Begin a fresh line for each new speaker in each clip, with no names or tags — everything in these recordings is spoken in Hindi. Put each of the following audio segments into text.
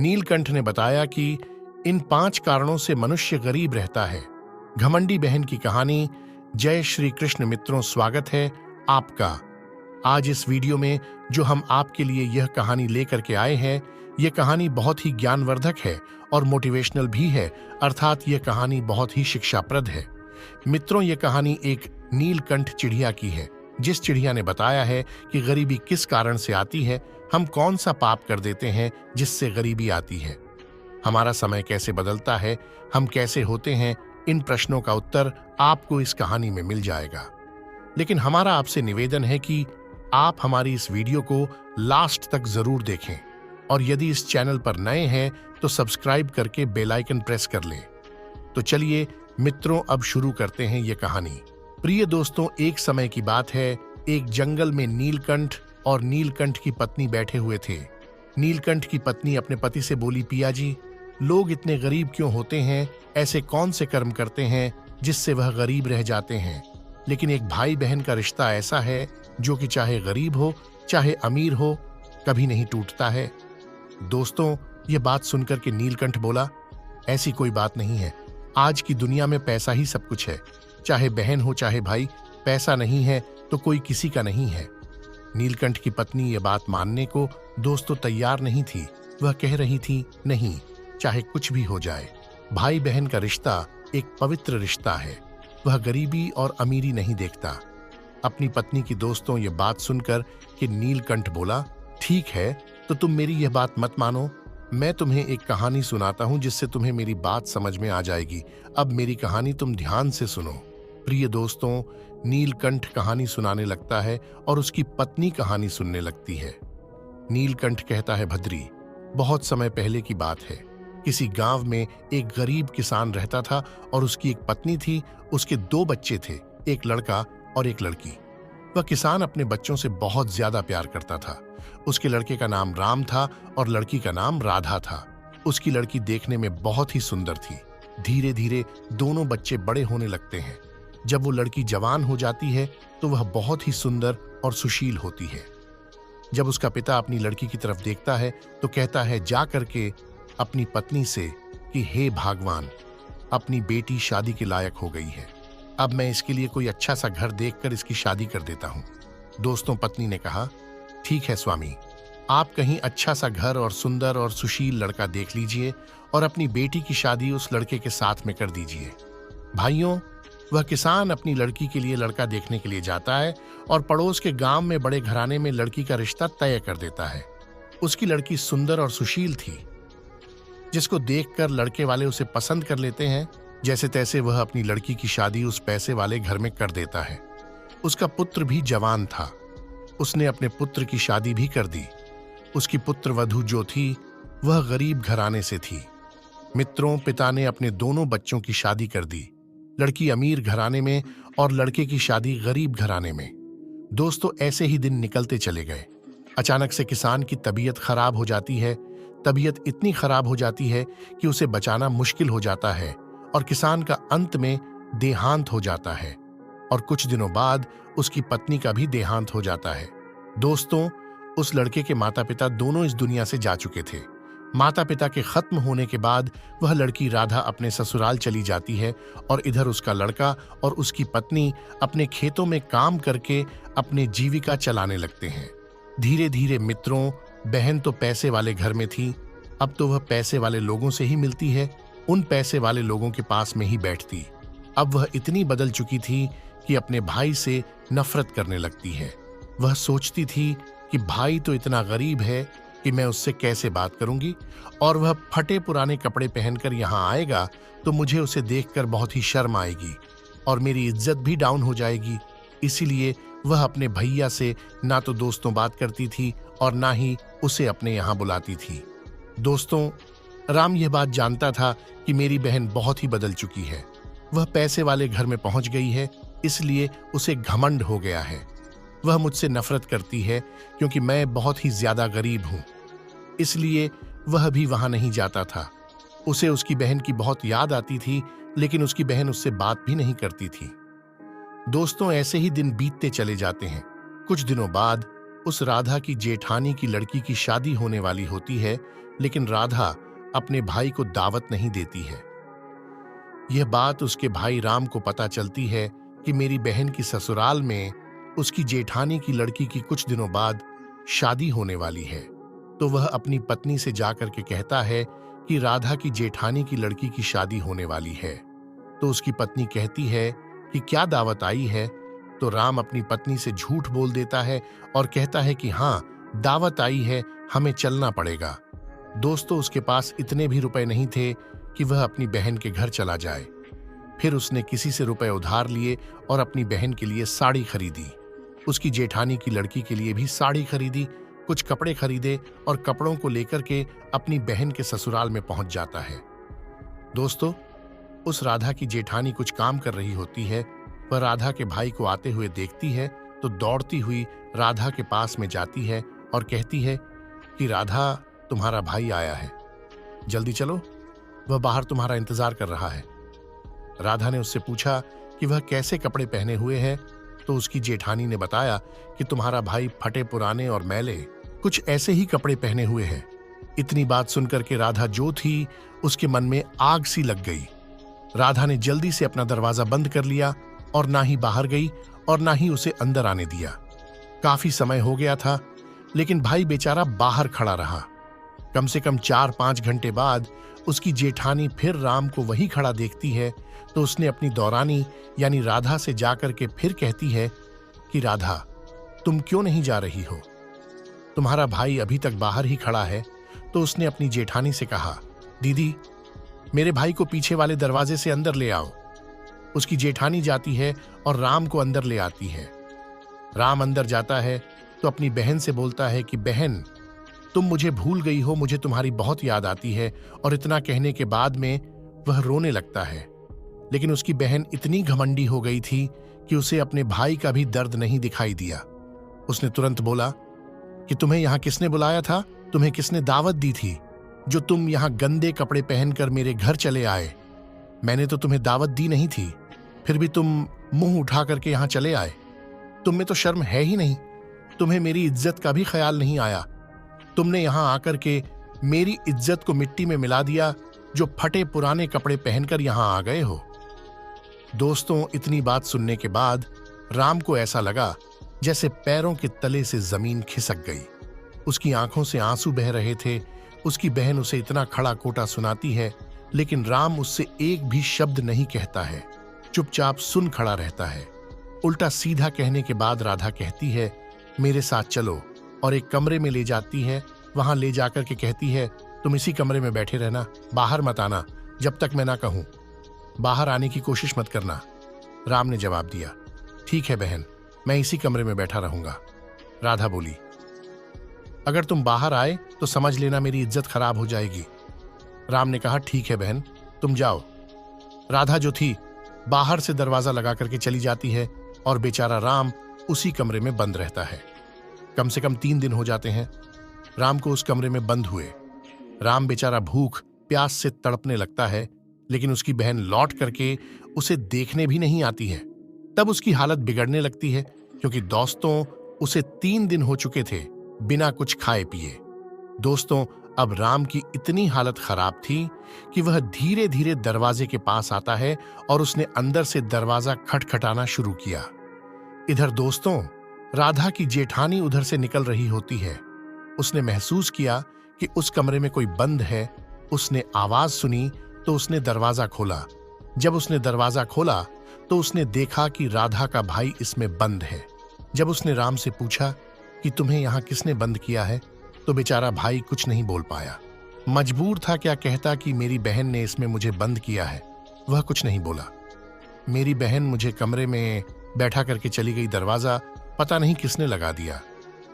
नीलकंठ ने बताया कि इन 5 कारणों से मनुष्य गरीब रहता है। घमंडी बहन की कहानी। जय श्री कृष्ण मित्रों, स्वागत है आपका। आज इस वीडियो में जो हम आपके लिए यह कहानी लेकर के आए हैं, यह कहानी बहुत ही ज्ञानवर्धक है और मोटिवेशनल भी है, अर्थात यह कहानी बहुत ही शिक्षाप्रद है। मित्रों, यह कहानी एक नीलकंठ चिड़िया की है, जिस चिड़िया ने बताया है कि गरीबी किस कारण से आती है, हम कौन सा पाप कर देते हैं जिससे गरीबी आती है, हमारा समय कैसे बदलता है, हम कैसे होते हैं। इन प्रश्नों का उत्तर आपको इस कहानी में मिल जाएगा। लेकिन हमारा आपसे निवेदन है कि आप हमारी इस वीडियो को लास्ट तक जरूर देखें और यदि इस चैनल पर नए हैं तो सब्सक्राइब करके बेल आइकन प्रेस कर लें। तो चलिए मित्रों, अब शुरू करते हैं ये कहानी। प्रिय दोस्तों, एक समय की बात है। एक जंगल में नीलकंठ और नीलकंठ की पत्नी बैठे हुए थे। नीलकंठ की पत्नी अपने पति से बोली, पिया जी, लोग इतने गरीब क्यों होते हैं? ऐसे कौन से कर्म करते हैं जिससे वह गरीब रह जाते हैं? लेकिन एक भाई बहन का रिश्ता ऐसा है जो कि चाहे गरीब हो चाहे अमीर हो, कभी नहीं टूटता है। दोस्तों, ये बात सुनकर के नीलकंठ बोला, ऐसी कोई बात नहीं है। आज की दुनिया में पैसा ही सब कुछ है। चाहे बहन हो चाहे भाई, पैसा नहीं है तो कोई किसी का नहीं है। नीलकंठ की पत्नी ये बात मानने को दोस्तों तैयार नहीं थी। वह कह रही थी, नहीं, चाहे कुछ भी हो जाए, भाई बहन का रिश्ता एक पवित्र रिश्ता है। वह गरीबी और अमीरी नहीं देखता। अपनी पत्नी की दोस्तों ये बात सुनकर कि नीलकंठ बोला, ठीक है, तो तुम मेरी यह बात मत मानो। मैं तुम्हें एक कहानी सुनाता हूं जिससे तुम्हें मेरी बात समझ में आ जाएगी। अब मेरी कहानी तुम ध्यान से सुनो। प्रिय दोस्तों, नीलकंठ कहानी सुनाने लगता है और उसकी पत्नी कहानी सुनने लगती है। नीलकंठ कहता है, भद्री, बहुत समय पहले की बात है। किसी गांव में एक गरीब किसान रहता था और उसकी एक पत्नी थी। उसके 2 बच्चे थे, एक लड़का और एक लड़की। वह किसान अपने बच्चों से बहुत ज्यादा प्यार करता था। उसके लड़के का नाम राम था और लड़की का नाम राधा था। उसकी लड़की देखने में बहुत ही सुंदर थी। धीरे धीरे दोनों बच्चे बड़े होने लगते हैं। जब वो लड़की जवान हो जाती है तो वह बहुत ही सुंदर और सुशील होती है। जब उसका पिता अपनी लड़की की तरफ देखता है तो कहता है जा करके अपनी पत्नी से कि हे भगवान, अपनी बेटी शादी के लायक हो गई है। अब मैं इसके लिए कोई अच्छा सा घर देखकर इसकी शादी कर देता हूँ। दोस्तों, पत्नी ने कहा, ठीक है स्वामी, आप कहीं अच्छा सा घर और सुंदर और सुशील लड़का देख लीजिए और अपनी बेटी की शादी उस लड़के के साथ में कर दीजिए। भाइयों, वह किसान अपनी लड़की के लिए लड़का देखने के लिए जाता है और पड़ोस के गांव में बड़े घराने में लड़की का रिश्ता तय कर देता है। उसकी लड़की सुंदर और सुशील थी, जिसको देखकर लड़के वाले उसे पसंद कर लेते हैं। जैसे तैसे वह अपनी लड़की की शादी उस पैसे वाले घर में कर देता है। उसका पुत्र भी जवान था। उसने अपने पुत्र की शादी भी कर दी। उसकी पुत्र वधू जो थी वह गरीब घराने से थी। मित्रों, पिता ने अपने दोनों बच्चों की शादी कर दी, लड़की अमीर घराने में और लड़के की शादी गरीब घराने में। दोस्तों, ऐसे ही दिन निकलते चले गए। अचानक से किसान की तबीयत खराब हो जाती है। तबीयत इतनी खराब हो जाती है कि उसे बचाना मुश्किल हो जाता है और किसान का अंत में देहांत हो जाता है और कुछ दिनों बाद उसकी पत्नी का भी देहांत हो जाता है। दोस्तों, उस लड़के के माता पिता दोनों इस दुनिया से जा चुके थे। माता पिता के खत्म होने के बाद वह लड़की राधा अपने ससुराल चली जाती है और इधर उसका लड़का और उसकी पत्नी अपने खेतों में काम करके अपने जीविका चलाने लगते हैं। धीरे धीरे मित्रों, बहन तो पैसे वाले घर में थी, अब तो वह पैसे वाले लोगों से ही मिलती है, उन पैसे वाले लोगों के पास में ही बैठती। अब वह इतनी बदल चुकी थी कि अपने भाई से नफरत करने लगती है। वह सोचती थी कि भाई तो इतना गरीब है कि मैं उससे कैसे बात करूंगी, और वह फटे पुराने कपड़े पहनकर यहाँ आएगा तो मुझे उसे देखकर बहुत ही शर्म आएगी और मेरी इज्जत भी डाउन हो जाएगी। इसीलिए वह अपने भैया से ना तो दोस्तों बात करती थी और ना ही उसे अपने यहाँ बुलाती थी। दोस्तों, राम यह बात जानता था कि मेरी बहन बहुत ही बदल चुकी है। वह पैसे वाले घर में पहुंच गई है, इसलिए उसे घमंड हो गया है। वह मुझसे नफरत करती है क्योंकि मैं बहुत ही ज्यादा गरीब हूं। इसलिए वह भी वहां नहीं जाता था। उसे उसकी बहन की बहुत याद आती थी, लेकिन उसकी बहन उससे बात भी नहीं करती थी। दोस्तों, ऐसे ही दिन बीतते चले जाते हैं। कुछ दिनों बाद उस राधा की जेठानी की लड़की की शादी होने वाली होती है, लेकिन राधा अपने भाई को दावत नहीं देती है। यह बात उसके भाई राम को पता चलती है कि मेरी बहन की ससुराल में उसकी जेठानी की लड़की की कुछ दिनों बाद शादी होने वाली है। तो वह अपनी पत्नी से जाकर के कहता है कि राधा की जेठानी की लड़की की शादी होने वाली है। तो उसकी पत्नी कहती है कि क्या दावत आई है? तो राम अपनी पत्नी से झूठ बोल देता है और कहता है कि हाँ, दावत आई है, हमें चलना पड़ेगा। दोस्तों, उसके पास इतने भी रुपए नहीं थे कि वह अपनी बहन के घर चला जाए। फिर उसने किसी से रुपए उधार लिए और अपनी बहन के लिए साड़ी खरीदी। उसकी जेठानी की लड़की के लिए भी साड़ी खरीदी, कुछ कपड़े खरीदे और कपड़ों को लेकर के अपनी बहन के ससुराल में पहुंच जाता है। दोस्तों, उस राधा की जेठानी कुछ काम कर रही होती है। वह राधा के भाई को आते हुए देखती है तो दौड़ती हुई राधा के पास में जाती है और कहती है कि राधा, तुम्हारा भाई आया है, जल्दी चलो, वह बाहर तुम्हारा इंतजार कर रहा है। राधा ने उससे पूछा कि वह कैसे कपड़े पहने हुए है। तो उसकी जेठानी ने बताया कि तुम्हारा भाई फटे पुराने और मैले कुछ ऐसे ही कपड़े पहने हुए है। इतनी बात सुनकर के राधा जो थी उसके मन में आग सी लग गई। राधा ने जल्दी से अपना दरवाजा बंद कर लिया और ना ही बाहर गई और ना ही उसे अंदर आने दिया। काफी समय हो गया था, लेकिन भाई बेचारा बाहर खड़ा रहा। कम से कम 4-5 घंटे बाद उसकी जेठानी फिर राम को वहीं खड़ा देखती है। तो उसने अपनी दौरानी यानी राधा से जाकर के फिर कहती है कि राधा, तुम क्यों नहीं जा रही हो? तुम्हारा भाई अभी तक बाहर ही खड़ा है। तो उसने अपनी जेठानी से कहा, दीदी, मेरे भाई को पीछे वाले दरवाजे से अंदर ले आओ। उसकी जेठानी जाती है और राम को अंदर ले आती है। राम अंदर जाता है तो अपनी बहन से बोलता है कि बहन, तुम मुझे भूल गई हो, मुझे तुम्हारी बहुत याद आती है। और इतना कहने के बाद में वह रोने लगता है। लेकिन उसकी बहन इतनी घमंडी हो गई थी कि उसे अपने भाई का भी दर्द नहीं दिखाई दिया। उसने तुरंत बोला कि तुम्हें यहां किसने बुलाया था? तुम्हें किसने दावत दी थी जो तुम यहां गंदे कपड़े पहनकर मेरे घर चले आए? मैंने तो तुम्हें दावत दी नहीं थी, फिर भी तुम मुंह उठा करके यहां चले आए। तुम में तो शर्म है ही नहीं। तुम्हें मेरी इज्जत का भी ख्याल नहीं आया। तुमने यहां आकर के मेरी इज्जत को मिट्टी में मिला दिया, जो फटे पुराने कपड़े पहनकर यहां आ गए हो। दोस्तों, इतनी बात सुनने के बाद राम को ऐसा लगा जैसे पैरों के तले से जमीन खिसक गई। उसकी आंखों से आंसू बह रहे थे। उसकी बहन उसे इतना खड़ा कोटा सुनाती है, लेकिन राम उससे एक भी शब्द नहीं कहता है, चुपचाप सुन खड़ा रहता है। उल्टा सीधा कहने के बाद राधा कहती है, मेरे साथ चलो, और एक कमरे में ले जाती है। वहां ले जाकर के कहती है, तुम इसी कमरे में बैठे रहना, बाहर मत आना जब तक मैं ना कहूं। बाहर आने की कोशिश मत करना। राम ने जवाब दिया, ठीक है बहन, मैं इसी कमरे में बैठा रहूंगा। राधा बोली, अगर तुम बाहर आए तो समझ लेना मेरी इज्जत खराब हो जाएगी। राम ने कहा, ठीक है बहन, तुम जाओ। राधा जो थी बाहर से दरवाजा लगा करके चली जाती है और बेचारा राम उसी कमरे में बंद रहता है। कम से कम 3 दिन हो जाते हैं राम को उस कमरे में बंद हुए। राम बेचारा भूख प्यास से तड़पने लगता है, लेकिन उसकी बहन लौट करके उसे देखने भी नहीं आती है। तब उसकी हालत बिगड़ने लगती है, क्योंकि दोस्तों, उसे 3 दिन हो चुके थे बिना कुछ खाए पिए। दोस्तों, अब राम की इतनी हालत खराब थी कि वह धीरे धीरे दरवाजे के पास आता है और उसने अंदर से दरवाजा खटखटाना शुरू किया। इधर दोस्तों, राधा की जेठानी उधर से निकल रही होती है। उसने महसूस किया कि उस कमरे में कोई बंद है। उसने आवाज सुनी तो उसने दरवाजा खोला। जब उसने दरवाजा खोला तो उसने देखा कि राधा का भाई इसमें बंद है। जब उसने राम से पूछा कि तुम्हें यहां किसने बंद किया है, तो बेचारा भाई कुछ नहीं बोल पाया। मजबूर था क्या कहता कि मेरी बहन ने इसमें मुझे बंद किया है। वह कुछ नहीं बोला। मेरी बहन मुझे कमरे में बैठा करके चली गई, दरवाजा पता नहीं किसने लगा दिया।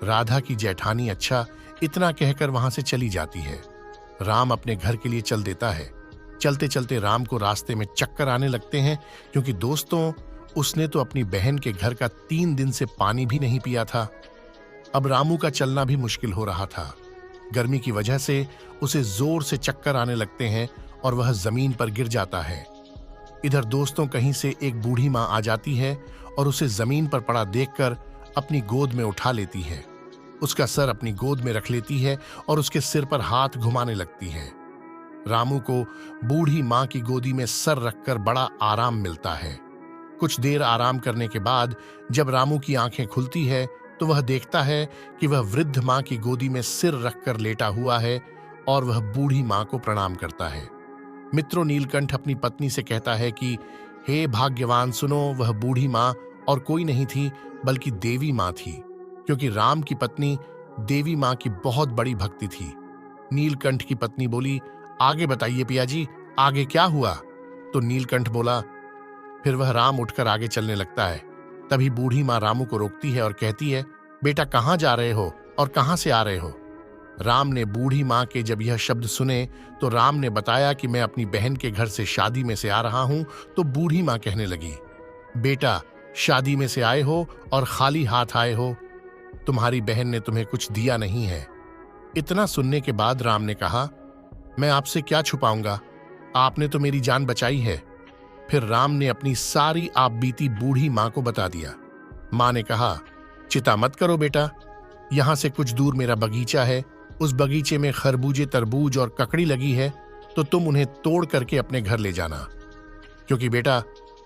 राधा की जेठानी अच्छा इतना कहकर वहां से चली जाती है। राम अपने घर के लिए चल देता है। चलते चलते राम को रास्ते में चक्कर आने लगते हैं, क्योंकि दोस्तों, उसने तो अपनी बहन के घर का 3 दिन से पानी भी नहीं पिया था। अब रामू का चलना भी मुश्किल हो रहा था। गर्मी की वजह से उसे जोर से चक्कर आने लगते हैं और वह जमीन पर गिर जाता है। इधर दोस्तों, कहीं से एक बूढ़ी मां आ जाती है और उसे जमीन पर पड़ा देखकर अपनी गोद में उठा लेती है। उसका सर अपनी गोद में रख लेती है और उसके सिर पर हाथ घुमाने लगती है। रामू को बूढ़ी मां की गोदी में सर रखकर बड़ा आराम मिलता है। कुछ देर आराम करने के बाद जब रामू की आंखें खुलती है तो वह देखता है कि वह वृद्ध मां की गोदी में सिर रखकर लेटा हुआ है और वह बूढ़ी मां को प्रणाम करता है। मित्रों, नीलकंठ अपनी पत्नी से कहता है कि हे भाग्यवान, सुनो, वह बूढ़ी मां और कोई नहीं थी बल्कि देवी मां थी, क्योंकि राम की पत्नी देवी मां की बहुत बड़ी भक्ति थी। नीलकंठ की पत्नी बोली, आगे बताइए पिया जी, आगे क्या हुआ? तो नीलकंठ बोला, फिर वह राम उठकर आगे चलने लगता है। तभी बूढ़ी मां रामू को रोकती है और कहती है, बेटा कहाँ जा रहे हो और कहाँ से आ रहे हो? राम ने बूढ़ी मां के जब यह शब्द सुने तो राम ने बताया कि मैं अपनी बहन के घर से शादी में से आ रहा हूं। तो बूढ़ी मां कहने लगी, बेटा शादी में से आए हो और खाली हाथ आए हो, तुम्हारी बहन ने तुम्हें कुछ दिया नहीं है। इतना सुनने के बाद राम ने कहा, मैं आपसे क्या छुपाऊंगा, आपने तो मेरी जान बचाई है। फिर राम ने अपनी सारी आप बीती बूढ़ी मां को बता दिया। मां ने कहा, चिंता मत करो बेटा, यहां से कुछ दूर मेरा बगीचा है, उस बगीचे में खरबूजे, तरबूज और ककड़ी लगी है, तो तुम उन्हें तोड़ करके अपने घर ले जाना। क्योंकि बेटा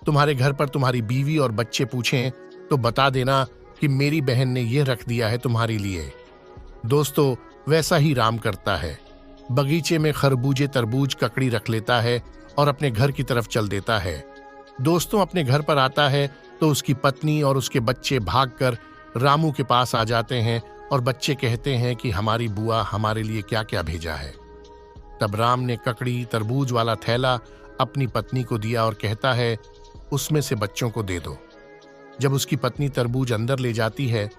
तुम्हारे घर पर तुम्हारी बीवी और बच्चे पूछें तो बता देना कि मेरी बहन ने यह रख दिया है तुम्हारे लिए। दोस्तों, वैसा ही राम करता है। बगीचे में खरबूजे, तरबूज, ककड़ी रख लेता है और अपने घर की तरफ चल देता है। दोस्तों, अपने घर पर आता है तो उसकी पत्नी और उसके बच्चे भागकर रामू के पास आ जाते हैं और बच्चे कहते हैं कि हमारी बुआ हमारे लिए क्या क्या भेजा है। तब राम ने ककड़ी, तरबूज वाला थैला अपनी पत्नी को दिया और कहता है, उसमें से बच्चों को दे दो। जब उसकी पत्नी तरबूज अंदर ले जाती है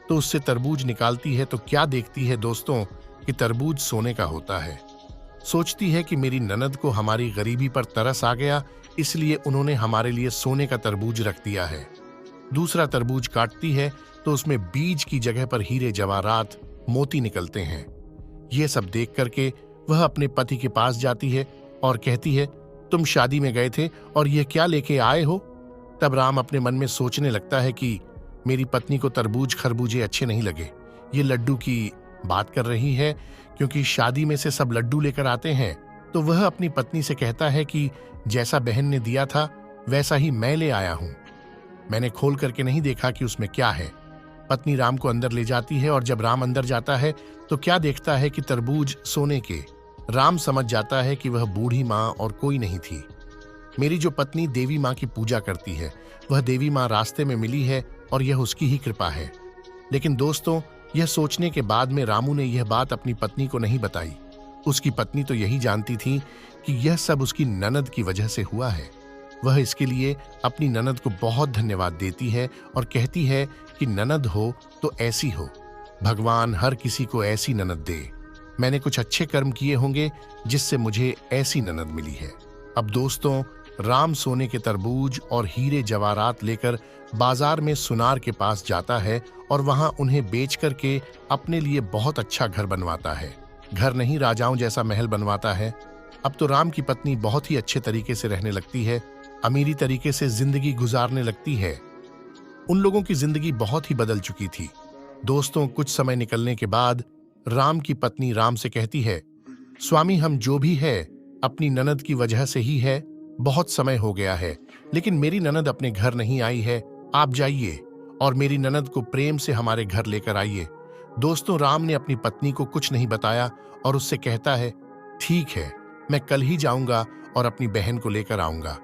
तो उससे तरबूज निकालती है तो क्या देखती है दोस्तों कि तरबूज सोने का होता है। सोचती है कि मेरी ननद को हमारी गरीबी पर तरस आ गया, इसलिए उन्होंने हमारे लिए सोने का तरबूज रख दिया है। दूसरा तरबूज काटती है तो उसमें बीज की जगह पर हीरे, जवाहरात, मोती निकलते हैं। यह सब देख करके वह अपने पति के पास जाती है और कहती है, तुम शादी में गए थे और यह क्या लेके आए हो? तब राम अपने मन में सोचने लगता है कि मेरी पत्नी को तरबूज खरबूजे अच्छे नहीं लगे, ये लड्डू की बात कर रही है, क्योंकि शादी में से सब लड्डू लेकर आते हैं। तो वह अपनी पत्नी से कहता है कि जैसा बहन ने दिया था वैसा ही मैं ले आया हूं, मैंने खोल करके नहीं देखा कि उसमें क्या है। पत्नी राम को अंदर ले जाती है और जब राम अंदर जाता है तो क्या देखता है कि तरबूज सोने के। राम समझ जाता है कि वह बूढ़ी मां और कोई नहीं थी। मेरी जो पत्नी देवी मां की पूजा करती है, वह देवी मां रास्ते में मिली है और यह उसकी ही कृपा है। लेकिन दोस्तों, यह सोचने के बाद में रामू ने यह बात अपनी पत्नी को नहीं बताई। उसकी पत्नी तो यही जानती थी कि यह सब उसकी ननद की वजह से हुआ है। वह इसके लिए अपनी ननद को बहुत धन्यवाद देती है और कहती है कि ननद हो तो ऐसी हो, भगवान हर किसी को ऐसी ननद दे। मैंने कुछ अच्छे कर्म किए होंगे जिससे मुझे ऐसी ननद मिली है। अब दोस्तों, राम सोने के तरबूज और हीरे जवाहरात लेकर बाजार में सुनार के पास जाता है और वहां उन्हें बेच करके अपने लिए बहुत अच्छा घर बनवाता है। घर नहीं, राजाओं जैसा महल बनवाता है। अब तो राम की पत्नी बहुत ही अच्छे तरीके से रहने लगती है, अमीरी तरीके से जिंदगी गुजारने लगती है। उन लोगों की जिंदगी बहुत ही बदल चुकी थी। दोस्तों, कुछ समय निकलने के बाद राम की पत्नी राम से कहती है, स्वामी, हम जो भी है अपनी ननद की वजह से ही है। बहुत समय हो गया है, लेकिन मेरी ननद अपने घर नहीं आई है। आप जाइए और मेरी ननद को प्रेम से हमारे घर लेकर आइए। दोस्तों, राम ने अपनी पत्नी को कुछ नहीं बताया और उससे कहता है, ठीक है, मैं कल ही जाऊंगा और अपनी बहन को लेकर आऊंगा।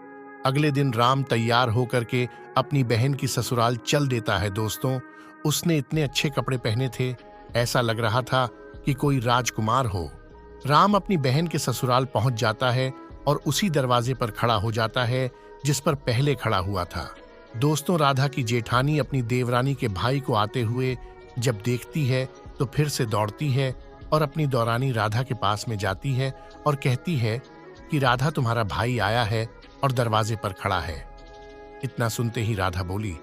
अगले दिन राम तैयार होकर के अपनी बहन की ससुराल चल देता है। दोस्तों, उसने इतने अच्छे कपड़े पहने थे, ऐसा लग रहा था कि कोई राजकुमार हो। राम अपनी बहन के ससुराल पहुंच जाता है और उसी दरवाजे पर खड़ा हो जाता है जिस पर पहले खड़ा हुआ था। दोस्तों, राधा की जेठानी अपनी देवरानी के भाई को आते हुए जब देखती है तो फिर से दौड़ती है और अपनी दौरानी राधा के पास में जाती है और कहती है कि राधा, तुम्हारा भाई आया है और दरवाजे पर खड़ा है। इतना सुनते ही राधा बोली,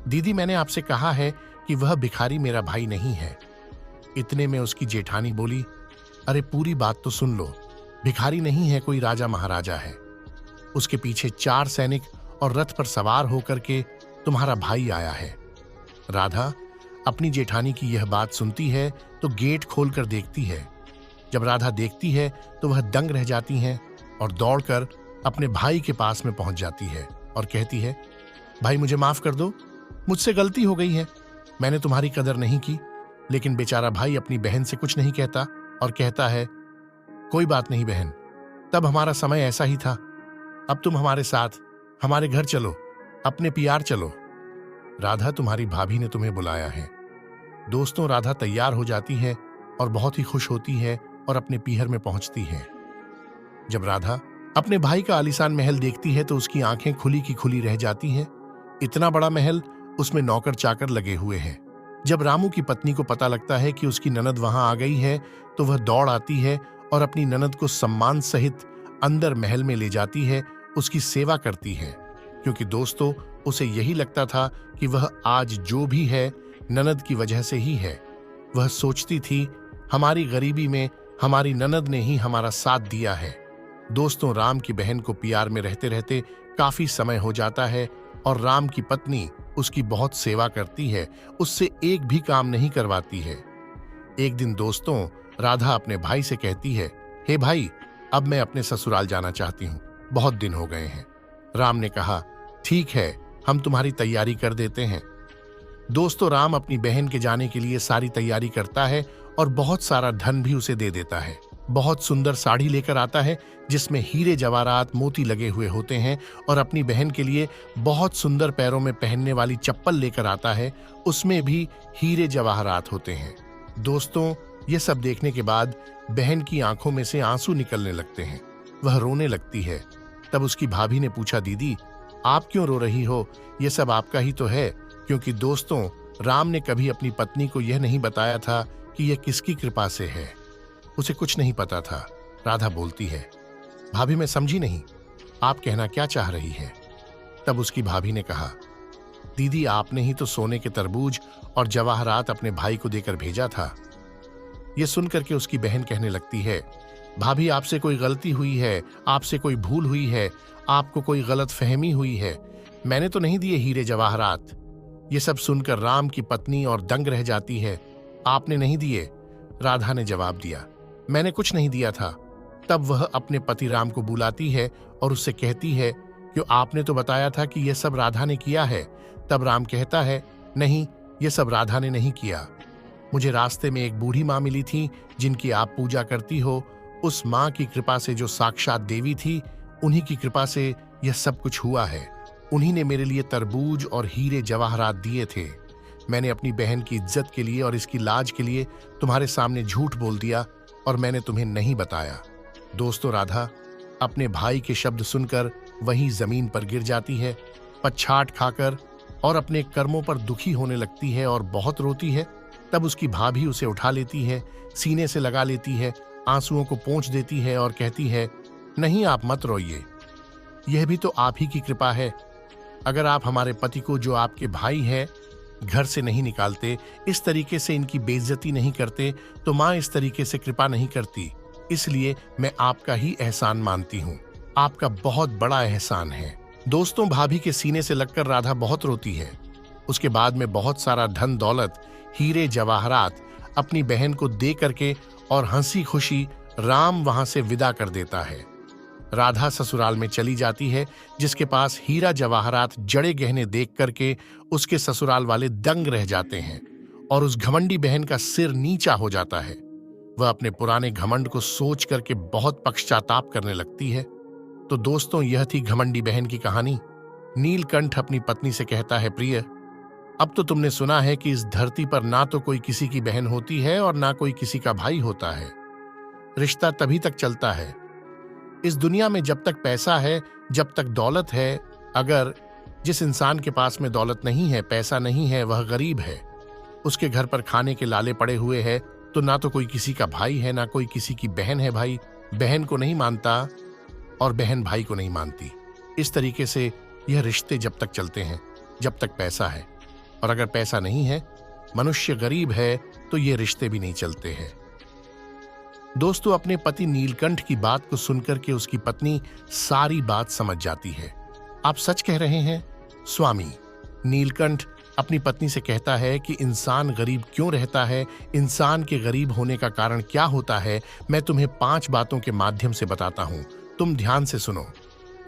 दीदी, मैंने आपसे कहा है कि वह भिखारी मेरा भाई नहीं है। इतने में उसकी जेठानी बोली, अरे पूरी बात तो सुन लो, भिखारी नहीं है, कोई राजा महाराजा है। उसके पीछे 4 सैनिक और रथ पर सवार होकर के तुम्हारा भाई आया है। राधा, अपनी जेठानी की यह बात सुनती है तो गेट खोलकर देखती है। जब राधा देखती है तो वह दंग रह जाती हैं और दौड़कर अपने भाई के पास में पहुंच जाती है और कहती है, भाई मुझे माफ कर दो, मुझसे गलती हो गई है, मैंने तुम्हारी कदर नहीं की। लेकिन बेचारा भाई अपनी बहन से कुछ नहीं कहता और कहता है, कोई बात नहीं बहन, तब हमारा समय ऐसा ही था, अब तुम हमारे साथ हमारे घर चलो, अपने पियार चलो, राधा तुम्हारी भाभी ने तुम्हें बुलाया है। दोस्तों, राधा तैयार हो जाती है और बहुत ही खुश होती है और अपने पीहर में पहुंचती है। जब राधा अपने भाई का आलीशान महल देखती है तो उसकी आंखें खुली की खुली रह जाती हैं। इतना बड़ा महल, उसमें नौकर चाकर लगे हुए हैं। जब रामू की पत्नी को पता लगता है कि उसकी ननद वहां आ गई है तो वह दौड़ आती है और अपनी ननद को सम्मान सहित अंदर महल में ले जाती है, उसकी सेवा करती है। क्योंकि दोस्तों, उसे यही लगता था कि वह आज जो भी है ननद की वजह से ही है। वह सोचती थी, हमारी गरीबी में हमारी ननद ने ही हमारा साथ दिया है। दोस्तों, राम की बहन को पियार में रहते रहते काफी समय हो जाता है और राम की पत्नी उसकी बहुत सेवा करती है, उससे एक भी काम नहीं करवाती है। एक दिन दोस्तों, राधा अपने भाई से कहती है, हे भाई, अब मैं अपने ससुराल जाना चाहती हूँ, बहुत दिन हो गए हैं। राम ने कहा, ठीक है, हम तुम्हारी तैयारी कर देते हैं। दोस्तों, राम अपनी बहन के जाने के लिए सारी तैयारी करता है और बहुत सारा धन भी उसे दे देता है। बहुत सुंदर साड़ी लेकर आता है जिसमें हीरे जवाहरात मोती लगे हुए होते हैं और अपनी बहन के लिए बहुत सुंदर पैरों में पहनने वाली चप्पल लेकर आता है, उसमें भी हीरे जवाहरात होते हैं। दोस्तों, ये सब देखने के बाद बहन की आंखों में से आंसू निकलने लगते हैं, वह रोने लगती है। तब उसकी भाभी ने पूछा, दीदी आप क्यों रो रही हो, ये सब आपका ही तो है। क्योंकि दोस्तों, राम ने कभी अपनी पत्नी को यह नहीं बताया था कि यह किसकी कृपा से है, उसे कुछ नहीं पता था। राधा बोलती है, भाभी मैं समझी नहीं, आप कहना क्या चाह रही है। तब उसकी भाभी ने कहा, दीदी आपने ही तो सोने के तरबूज और जवाहरात अपने भाई को देकर भेजा था। यह सुनकर के उसकी बहन कहने लगती है, भाभी आपसे कोई गलती हुई है, आपसे कोई भूल हुई है, आपको कोई गलत फहमी हुई है, मैंने तो नहीं दिए हीरे जवाहरात। ये सब सुनकर राम की पत्नी और दंग रह जाती है, आपने नहीं दिए। राधा ने जवाब दिया, मैंने कुछ नहीं दिया था। तब वह अपने पति राम को बुलाती है और उससे कहती है कि आपने तो बताया था कि यह सब राधा ने किया है। तब राम कहता है, नहीं, यह सब राधा ने नहीं किया, मुझे रास्ते में एक बूढ़ी माँ मिली थी जिनकी आप पूजा करती हो, उस माँ की कृपा से जो साक्षात देवी थी, उन्हीं की कृपा से यह सब कुछ हुआ है। उन्हीं ने मेरे लिए तरबूज और हीरे जवाहरात दिए थे। मैंने अपनी बहन की इज्जत के लिए और इसकी लाज के लिए तुम्हारे सामने झूठ बोल दिया और मैंने तुम्हें नहीं बताया। दोस्तों, राधा अपने भाई के शब्द सुनकर वहीं जमीन पर गिर जाती है, पछाड़ खाकर, और अपने कर्मों पर दुखी होने लगती है और बहुत रोती है। तब उसकी भाभी उसे उठा लेती है, सीने से लगा लेती है, आंसुओं को पोंछ देती है और कहती है, नहीं आप मत रोइए, यह भी तो आप ही की कृपा है। अगर आप हमारे पति को, जो आपके भाई है, घर से नहीं निकालते, इस तरीके से इनकी बेइज्जती नहीं करते, तो माँ इस तरीके से कृपा नहीं करती। इसलिए मैं आपका ही एहसान मानती हूँ, आपका बहुत बड़ा एहसान है। दोस्तों, भाभी के सीने से लगकर राधा बहुत रोती है। उसके बाद में बहुत सारा धन दौलत, हीरे जवाहरात अपनी बहन को दे करके और हंसी खुशी राम वहां से विदा कर देता है। राधा ससुराल में चली जाती है, जिसके पास हीरा जवाहरात जड़े गहने देख करके उसके ससुराल वाले दंग रह जाते हैं और उस घमंडी बहन का सिर नीचा हो जाता है। वह अपने पुराने घमंड को सोच करके बहुत पश्चाताप करने लगती है। तो दोस्तों, यह थी घमंडी बहन की कहानी। नीलकंठ अपनी पत्नी से कहता है, प्रिय, अब तो तुमने सुना है कि इस धरती पर ना तो कोई किसी की बहन होती है और ना कोई किसी का भाई होता है। रिश्ता तभी तक चलता है। इस दुनिया में जब तक पैसा है, जब तक दौलत है, अगर जिस इंसान के पास में दौलत नहीं है, पैसा नहीं है, वह गरीब है, उसके घर पर खाने के लाले पड़े हुए हैं, तो ना तो कोई किसी का भाई है, ना कोई किसी की बहन है। भाई बहन को नहीं मानता और बहन भाई को नहीं मानती। इस तरीके से यह रिश्ते जब तक चलते हैं जब तक पैसा है, और अगर पैसा नहीं है, मनुष्य गरीब है, तो ये रिश्ते भी नहीं चलते हैं। दोस्तों, अपने पति नीलकंठ की बात को सुनकर के उसकी पत्नी सारी बात समझ जाती है। आप सच कह रहे हैं स्वामी। नीलकंठ अपनी पत्नी से कहता है कि इंसान गरीब क्यों रहता है, इंसान के गरीब होने का कारण क्या होता है, मैं तुम्हें 5 बातों के माध्यम से बताता हूं, तुम ध्यान से सुनो।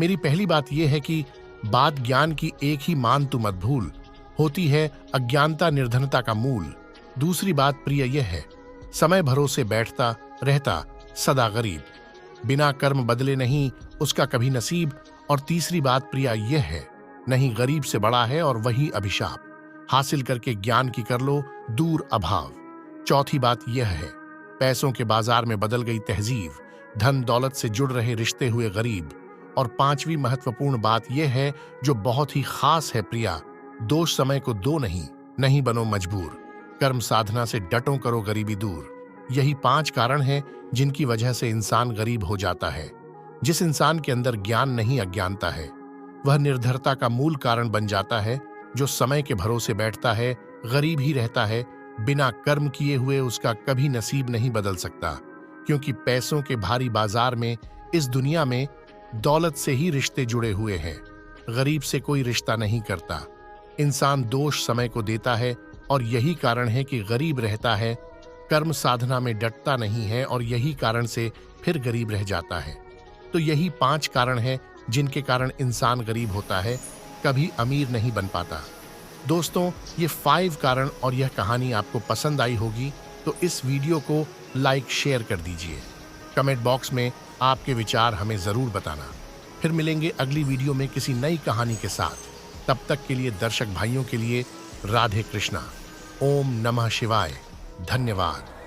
मेरी पहली बात यह है कि बात ज्ञान की एक ही मान तू मत भूल, होती है अज्ञानता निर्धनता का मूल। दूसरी बात प्रिय यह है, समय भरोसे बैठता रहता सदा गरीब, बिना कर्म बदले नहीं उसका कभी नसीब। और तीसरी बात प्रिया यह है, नहीं गरीब से बड़ा है और वही अभिशाप, हासिल करके ज्ञान की कर लो दूर अभाव। चौथी बात यह है, पैसों के बाजार में बदल गई तहजीब, धन दौलत से जुड़ रहे रिश्ते हुए गरीब। और पांचवी महत्वपूर्ण बात यह है जो बहुत ही खास है प्रिया, दोष समय को दो नहीं बनो मजबूर, कर्म साधना से डटो करो गरीबी दूर। यही 5 कारण हैं जिनकी वजह से इंसान गरीब हो जाता है। जिस इंसान के अंदर ज्ञान नहीं अज्ञानता है, वह निर्धरता का मूल कारण बन जाता है। जो समय के भरोसे बैठता है गरीब ही रहता है, बिना कर्म किए हुए उसका कभी नसीब नहीं बदल सकता, क्योंकि पैसों के भारी बाजार में इस दुनिया में दौलत से ही रिश्ते जुड़े हुए हैं, गरीब से कोई रिश्ता नहीं करता। इंसान दोष समय को देता है और यही कारण है कि गरीब रहता है, कर्म साधना में डटता नहीं है और यही कारण से फिर गरीब रह जाता है। तो यही 5 कारण हैं जिनके कारण इंसान गरीब होता है, कभी अमीर नहीं बन पाता। दोस्तों, ये 5 कारण और यह कहानी आपको पसंद आई होगी तो इस वीडियो को लाइक शेयर कर दीजिए। कमेंट बॉक्स में आपके विचार हमें जरूर बताना। फिर मिलेंगे अगली वीडियो में किसी नई कहानी के साथ। तब तक के लिए दर्शक भाइयों के लिए राधे कृष्णा, ओम नमः शिवाय, धन्यवाद।